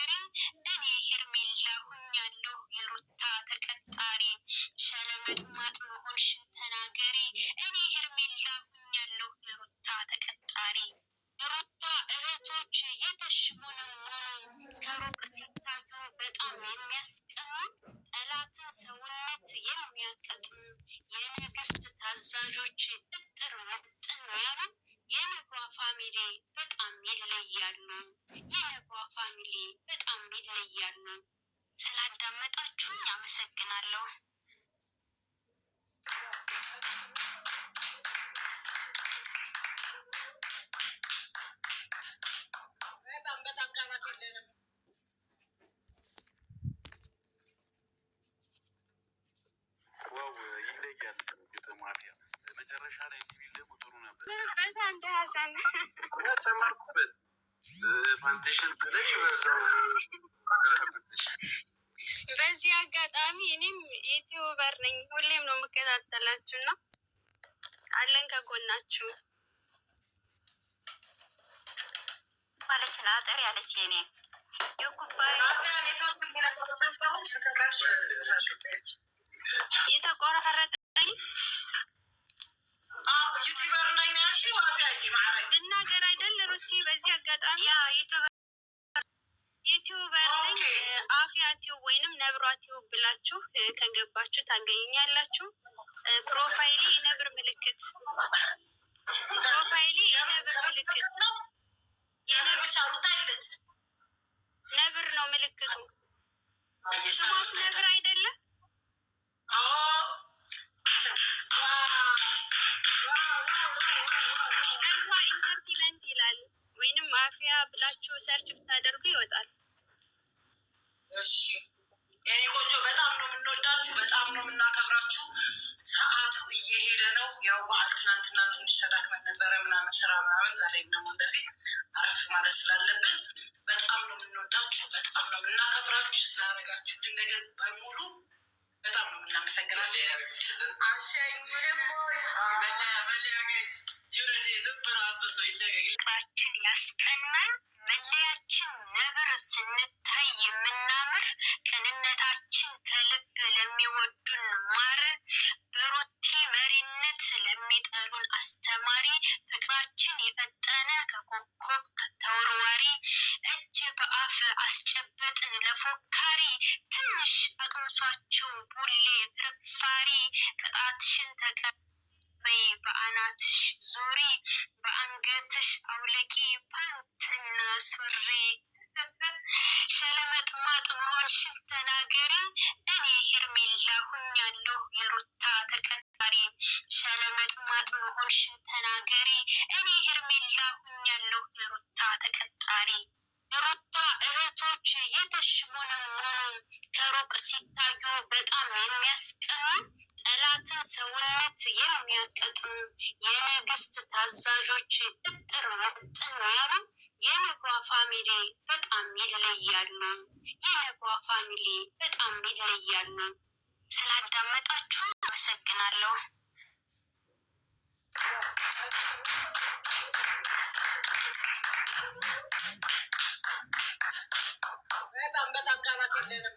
ስትናገሪ እኔ ሄርሜላ ሁኛለሁ የሩታ ተቀጣሪ። ሸለመጥማጥ መሆንሽን ተናገሪ እኔ ሄርሜላ ሁኛለሁ የሩታ ተቀጣሪ። የሩታ እህቶች የተሽሞነሞኑ ከሩቅ ሲታዩ በጣም የሚያስቀኑ ጠላትን ሰውነት የሚያቀጥኑ የንግስት ታዛዦች እጥር ምጥን ያሉ የነባ ፋሚሊ በጣም ይለያሉ። የነባ ፋሚሊ በጣም ይለያሉ። ስላዳመጣችሁኝ አመሰግናለሁ። በጣም ቃላት የለንም። ዋው ይለያል። ማፊያ መጨረሻ ላይ ቲቪል ደግሞ ጥሩ ነበር። በታ እንደ ሀሰን ጨመርኩበት ፓንቴሽን ብለሽ በዛው በዚህ አጋጣሚ እኔም ዩቲዩበር ነኝ። ሁሌም ነው የምከታተላችሁ እና አለን ከጎናችሁ ማለችን አጠር ያለች የኔ የኩባይ የተቆራረጠኝ ዩቲዩበር ነኝ ያልሽው ልናገር አይደል ሩሲ? በዚህ አጋጣሚ ዩቲዩበር ነኝ። አፍያ ቲዩብ ወይንም ነብሯ ቲዩብ ብላችሁ ከገባችሁ ታገኙኛላችሁ። ፕሮፋይሊ የነብር ምልክት ነብር ነው ምልክቱ። ስሟት ነብር አይደለም። ነብሯ ኢንተርቴንመንት ይላል ወይንም አፍያ ብላችሁ ሰርች ብታደርጉ ይወጣል። እሺ የኔ ቆንጆ በጣም ነው የምንወዳችሁ፣ በጣም ነው የምናከብራችሁ። ሰዓቱ እየሄደ ነው። ያው በዓል ትናንትና ትንሽ ተዳክመን ነበረ ምናምን ስራ ምናምን፣ ዛሬም ደግሞ እንደዚህ አረፍ ማለት ስላለብን በጣም ነው የምንወዳችሁ፣ በጣም ነው የምናከብራችሁ። ስላደረጋችሁልን ነገር በሙሉ በጣም ነው የምናመሰግናችሁ። ፍቅራችን ያስቀናል። መለያችን ነብር ስንታይ የምናምር ቅንነታችን ከልብ ለሚወዱን ማር በሩቲ መሪነት ለሚጠሉን አስተማሪ ፍቅራችን የፈጠነ ከኮከብ ተወርዋሪ እጅ በአፍ አስጨበጥን ለፎካሪ ትንሽ አቅምሷቸው ቡሌ ፍርፋሪ ቅጣትሽን ተቀበይ በአናትሽ ዙሪ በአንገትሽ አውልቂ ፓንትና ሱሪ ሸለመጥማጥ መሆንሽን ተናገሪ እኔ ሄርሜላ ሁኛለሁ የሩታ ተቀጣሪ። ሸለመጥማጥ መሆንሽን ተናገሪ እኔ ሄርሜላ ሁኛለሁ የሩታ ተቀጣሪ። የሩታ እህቶች የተሽሞነሞኑ ከሩቅ ሲታዩ በጣም የሚያስቀኑ ጠላትን ሰውነት የሚያቀጥኑ የንግስት ታዛዦች እጥር ምጥን ያሉ የነባ ፋሚሊ በጣም ይለያሉ። የነባ ፋሚሊ በጣም ይለያሉ። ስላዳመጣችሁ አመሰግናለሁ። በጣም ቃላት የለንም።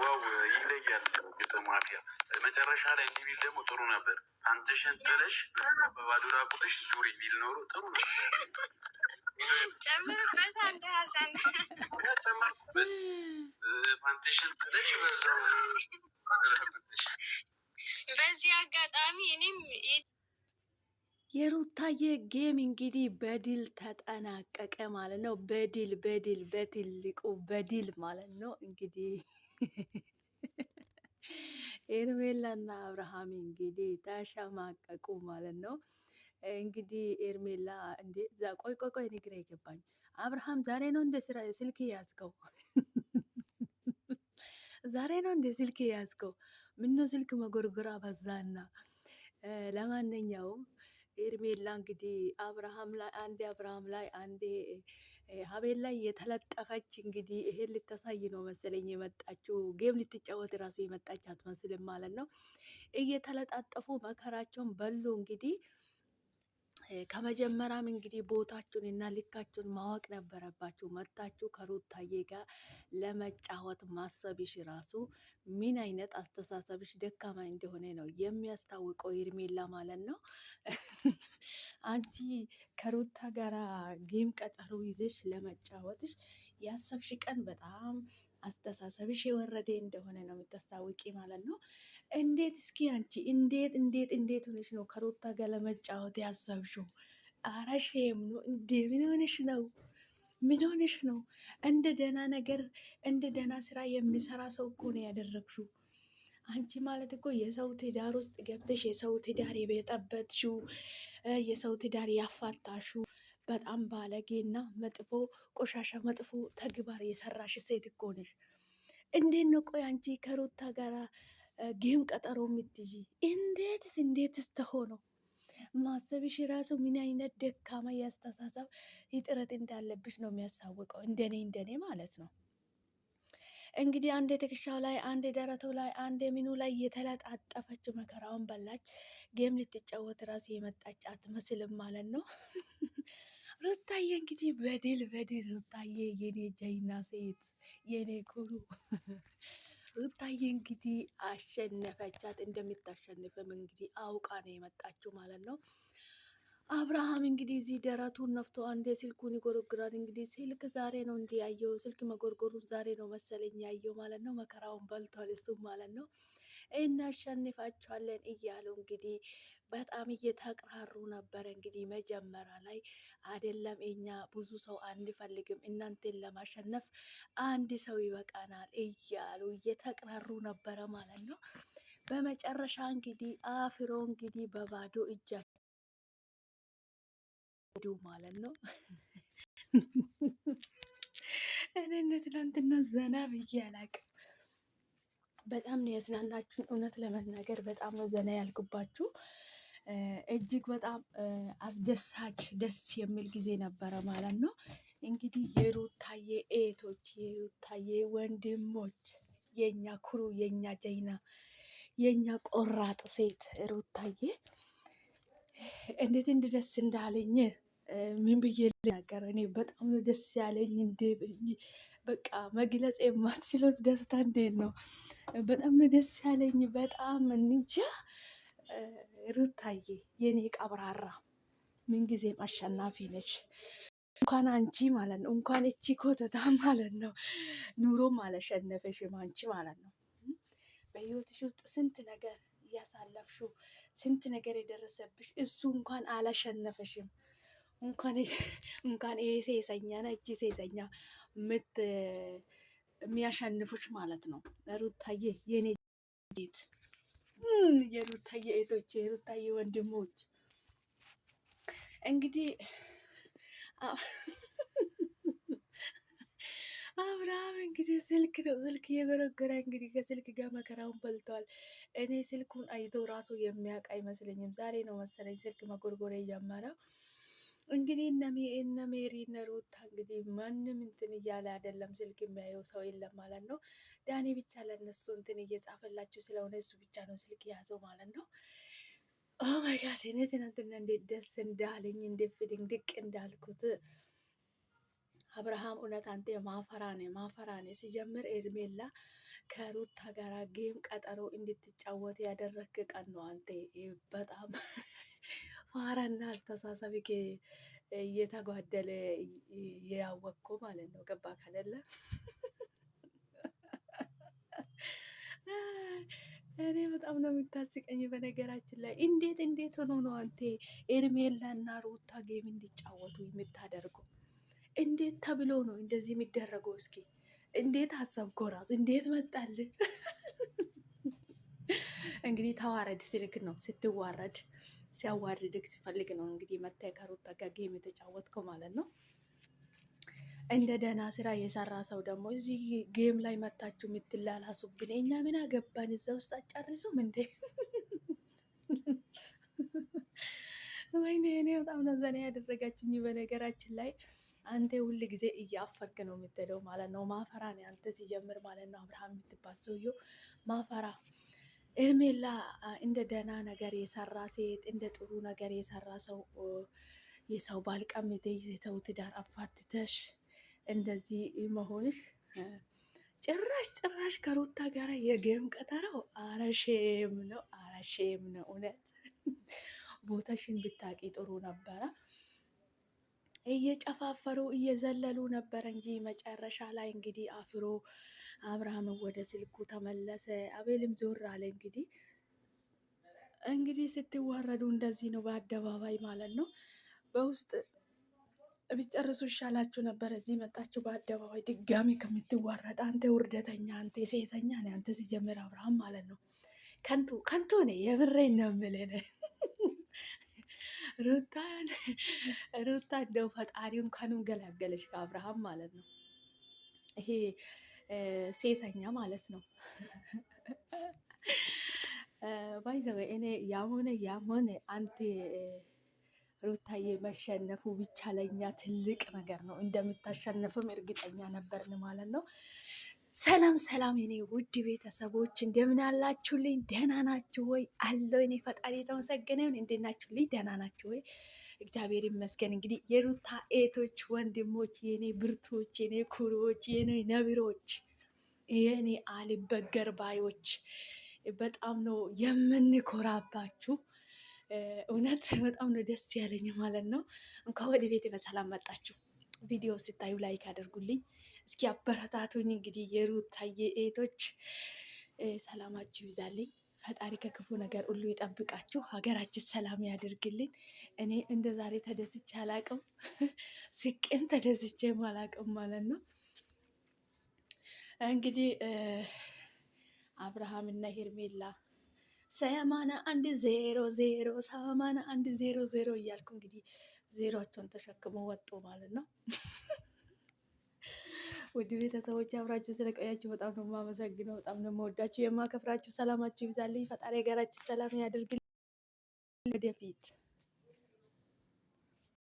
ዋው ይለያል። ማፊያ መጨረሻ ላይ ቲቪል ደግሞ ጥሩ ነበር። ፓንቴሽን ጥለሽ በባዶ ራቁትሽ ዙሪ ቢል ኖሮ ጥሩ ነበር። ጨምርበት አንድ ሀሰን ጨመርኩበት ፓንቴሽን ጥለሽ በዛው በዚህ አጋጣሚ እኔም የሩታዬ ጌም እንግዲህ በድል ተጠናቀቀ ማለት ነው። በድል በትልቁ በድል ማለት ነው። እንግዲህ ኤርሜላና አብርሃም እንግዲህ ተሸማቀቁ ማለት ነው። እንግዲህ ኤርሜላ እንዴ ቆይ ንግራ ይገባኝ። አብርሃም ዛሬ ነው እንደ ስራ ስልክ ያዝከው? ዛሬ ነው እንደ ስልክ ያዝከው? ምነው ስልክ መጎርጎራ በዛና። ለማንኛውም ኤርሜላ እንግዲህ አብርሃም ላይ አንዴ ሀቤል ላይ የተለጠፈች እንግዲህ ይሄን ልታሳይ ነው መሰለኝ የመጣችው። ጌም ልትጫወት ራሱ የመጣች አትመስልም ማለት ነው። እየተለጣጠፉ መከራቸውን በሉ እንግዲህ ከመጀመሪያም እንግዲህ ቦታችሁን እና ልካችሁን ማወቅ ነበረባችሁ። መታችሁ ከሩታዬ ጋር ለመጫወት ማሰብሽ ራሱ ምን አይነት አስተሳሰብሽ ደካማ እንደሆነ ነው የሚያስታውቀው ሄርሜላ ማለት ነው። አንቺ ከሩታ ጋራ ጌም ቀጠሮ ይዘሽ ለመጫወትሽ ያሰብሽ ቀን በጣም አስተሳሰብሽ የወረደ እንደሆነ ነው የምታስታውቂ ማለት ነው። እንዴት እስኪ አንቺ እንዴት ሆነሽ ነው ከሩታ ጋር ለመጫወት ያሰብሽው? አረ ሼም ነው እንዴ! ምን ሆነሽ ነው? ምን ሆነሽ ነው? እንደ ደህና ነገር እንደ ደህና ስራ የሚሰራ ሰው እኮ ነው ያደረግሽው። አንቺ ማለት እኮ የሰው ትዳር ውስጥ ገብተሽ የሰው ትዳር የበጠበጥሽው፣ የሰው ትዳር ያፋታሽው በጣም ባለጌና መጥፎ ቆሻሻ መጥፎ ተግባር የሰራሽ ሴት እኮ ነሽ። እንዴት ነው ቆይ አንቺ ከሩታ ጋር ጌም ቀጠሮ የምትይዢ? እንዴትስ ተሆነው ማሰብሽ ራሱ ምን አይነት ደካማ ያስተሳሰብ እጥረት እንዳለብሽ ነው የሚያሳውቀው። እንደኔ ማለት ነው። እንግዲህ አንዴ ትከሻው ላይ፣ አንዴ ደረቱ ላይ፣ አንዴ ምኑ ላይ የተለጣጠፈች መከራውን በላች። ጌም ልትጫወት ራሱ የመጣች አትመስልም ማለት ነው። ሩታዬ እንግዲህ በድል ሩታዬ የኔ ጀይና ሴት የኔ ኩሩ ሩታዬ እንግዲህ አሸነፈቻት። እንደምታሸንፍም እንግዲህ አውቃ ነው የመጣችው ማለት ነው። አብርሃም እንግዲህ እዚህ ደረቱን ነፍቶ አንዴ ስልኩን ይጎረግራል። እንግዲህ ስልክ ዛሬ ነው እንዲህ ያየው፣ ስልክ መጎርጎሩን ዛሬ ነው መሰለኝ ያየው ማለት ነው። መከራውን በልቷል እሱ ማለት ነው። እናሸንፋቸዋለን እያሉ እንግዲህ በጣም እየተቅራሩ ነበረ። እንግዲህ መጀመሪያ ላይ አይደለም እኛ ብዙ ሰው አንፈልግም፣ እናንተን ለማሸነፍ አንድ ሰው ይበቃናል እያሉ እየተቅራሩ ነበረ ማለት ነው። በመጨረሻ እንግዲህ አፍሮ እንግዲህ በባዶ እጃቸው ማለት ነው። እኔ እንደ ትናንትና ዘና ብዬ አላቅም። በጣም ነው ያዝናናችሁን። እውነት ለመናገር በጣም ነው ዘና ያልኩባችሁ። እጅግ በጣም አስደሳች ደስ የሚል ጊዜ ነበረ ማለት ነው። እንግዲህ የሩታዬ ኤቶች፣ የሩታዬ ወንድሞች፣ የኛ ኩሩ፣ የኛ ጀይና፣ የኛ ቆራጥ ሴት ሩታዬ እንዴት ደስ እንዳለኝ ምን ብዬ ልናገር? እኔ በጣም ነው ደስ ያለኝ። በቃ መግለጽ የማትችሉት ደስታ እንዴት ነው! በጣም ነው ደስ ያለኝ። በጣም እንጃ። ሩታዬ የኔ ቀብራራ ምንጊዜም አሸናፊ ነች። እንኳን አንቺ ማለት ነው እንኳን እቺ ኮተታ ማለት ነው ኑሮም አላሸነፈሽም አንቺ ማለት ነው። በህይወትሽ ውስጥ ስንት ነገር እያሳለፍሽው ስንት ነገር የደረሰብሽ እሱ እንኳን አላሸነፈሽም። እንኳን ይሄ ሴሰኛና እቺ ሴሰኛ የሚያሸንፉሽ ማለት ነው። ሩታዬ የኔ ሴት፣ የሩታዬ እህቶች፣ የሩታዬ ወንድሞች እንግዲህ አብርሃም እንግዲህ ስልክ ነው ስልክ እየጎረጎረ እንግዲህ ከስልክ ጋር መከራውን በልቷል። እኔ ስልኩን አይቶ ራሱ የሚያውቅ አይመስለኝም። ዛሬ ነው መሰለኝ ስልክ መጎርጎር የጀመረው። እንግዲህ እነ ሜሪ እነ ሩታ እንግዲህ ማንም እንትን እያለ አይደለም፣ ስልክ የሚያየው ሰው የለም ማለት ነው። ዳኒ ብቻ ለእነሱ እንትን እየጻፈላችሁ ስለሆነ እሱ ብቻ ነው ስልክ የያዘው ማለት ነው። ኦ ማይ ጋድ እኔ ትናንትና እንዴት ደስ እንዳለኝ እንዴት ፍድንግድቅ እንዳልኩት። አብርሃም እውነት አንተ ማፈራኔ ሲጀምር ኤርሜላ ከሩታ ጋር ጌም ቀጠሮ እንድትጫወት ያደረግክ ቀን ነው። አንተ በጣም ፋራና አስተሳሰብ እየተጓደለ ያወቅኩ ማለት ነው። ገባክ አይደለ? እኔ በጣም ነው የምታስቀኝ። በነገራችን ላይ እንዴት ሆኖ ነው አንተ ኤርሜላና ሩታ ጌም እንዲጫወቱ የምታደርገው? እንዴት ተብሎ ነው እንደዚህ የሚደረገው? እስኪ እንዴት አሰብከው? ራሱ እንዴት መጣል? እንግዲህ ተዋረድ ስልክ ነው ስትዋረድ፣ ሲያዋርድክ ሲፈልግ ነው እንግዲህ መታ ከሩታ ጋር ጌም የተጫወትከው ማለት ነው። እንደ ደህና ስራ የሰራ ሰው ደግሞ እዚህ ጌም ላይ መታችሁ የምትላላሱብን እኛ ምን አገባን? እዛ ውስጥ አጨርሱም እንዴ? ወይኔ እኔ በጣም ነው ዘና ያደረጋችኝ። በነገራችን ላይ አንተ ሁል ጊዜ እያፈርክ ነው የምትሄደው ማለት ነው። ማፈራ ነው አንተ ሲጀምር ማለት ነው። አብርሃም የምትባል ሰውዬው ማፈራ ኤርሜላ እንደ ደህና ነገር የሰራ ሴት፣ እንደ ጥሩ ነገር የሰራ ሰው የሰው ባል ቀምተሽ የሰው ትዳር አፋትተሽ እንደዚህ መሆንሽ ጭራሽ ከሩታ ጋር የጌም ቀጠረው አረሼም ነው፣ አረሼም ነው። እውነት ቦታሽን ብታቂ ጥሩ ነበረ። እየጨፋፈሩ እየዘለሉ ነበረ እንጂ መጨረሻ ላይ እንግዲህ አፍሮ አብርሃም ወደ ስልኩ ተመለሰ። አቤልም ዞር አለ። እንግዲህ ስትዋረዱ እንደዚህ ነው፣ በአደባባይ ማለት ነው። በውስጥ ቢጨርሱ ይሻላችሁ ነበር። እዚህ መጣችሁ በአደባባይ ድጋሚ ከምትዋረድ። አንተ ውርደተኛ፣ አንተ ሴተኛ ነህ። አንተ ሲጀምር አብርሃም ማለት ነው ከንቱ ነ። የምሬን ነው የምልህ ሩታ እንደው ፈጣሪውን ከንም ገላገለች ከአብርሃም ማለት ነው። ይሄ ሴተኛ ማለት ነው። ባይዘወ እኔ ያም ሆነ አንተ ሩታዬ መሸነፉ ብቻ ለኛ ትልቅ ነገር ነው። እንደምታሸንፍም እርግጠኛ ነበርን ማለት ነው። ሰላም ሰላም፣ የኔ ውድ ቤተሰቦች እንደምን አላችሁልኝ? ደህና ናችሁ ወይ? አለው እኔ ፈጣሪ የተመሰገነ ይሁን። እንዴት ናችሁልኝ? ደህና ናችሁ ወይ? እግዚአብሔር ይመስገን። እንግዲህ የሩታ ኤቶች ወንድሞች፣ የኔ ብርቶች፣ የኔ ኩሮች፣ የኔ ነብሮች፣ የኔ አልበገር ባዮች በጣም ነው የምንኮራባችሁ። እውነት በጣም ነው ደስ ያለኝ ማለት ነው። እንኳን ወደ ቤት በሰላም መጣችሁ። ቪዲዮ ስታዩ ላይክ አድርጉልኝ፣ እስኪ አበረታቱኝ። እንግዲህ የሩታዬ ኤቶች ሰላማችሁ ይዛልኝ። ፈጣሪ ከክፉ ነገር ሁሉ ይጠብቃችሁ፣ ሀገራችን ሰላም ያደርግልን። እኔ እንደ ዛሬ ተደስቼ አላቅም፣ ስቄም ተደስቼም አላቅም ማለት ነው። እንግዲህ አብርሃም እና ሄርሜላ 8100 እያልኩ እንግዲህ ዜሮቸውን ተሸክሞ ወጡ ማለት ነው። ውድ ቤተሰቦች አብራችሁ ስለቆያችሁ በጣም ነው የማመሰግነው። በጣም ነው የምወዳችሁ የማከፍራችሁ። ሰላማችሁ ይብዛልኝ። ፈጣሪ ሀገራችን ሰላም ያደርግልኝ። ወደፊት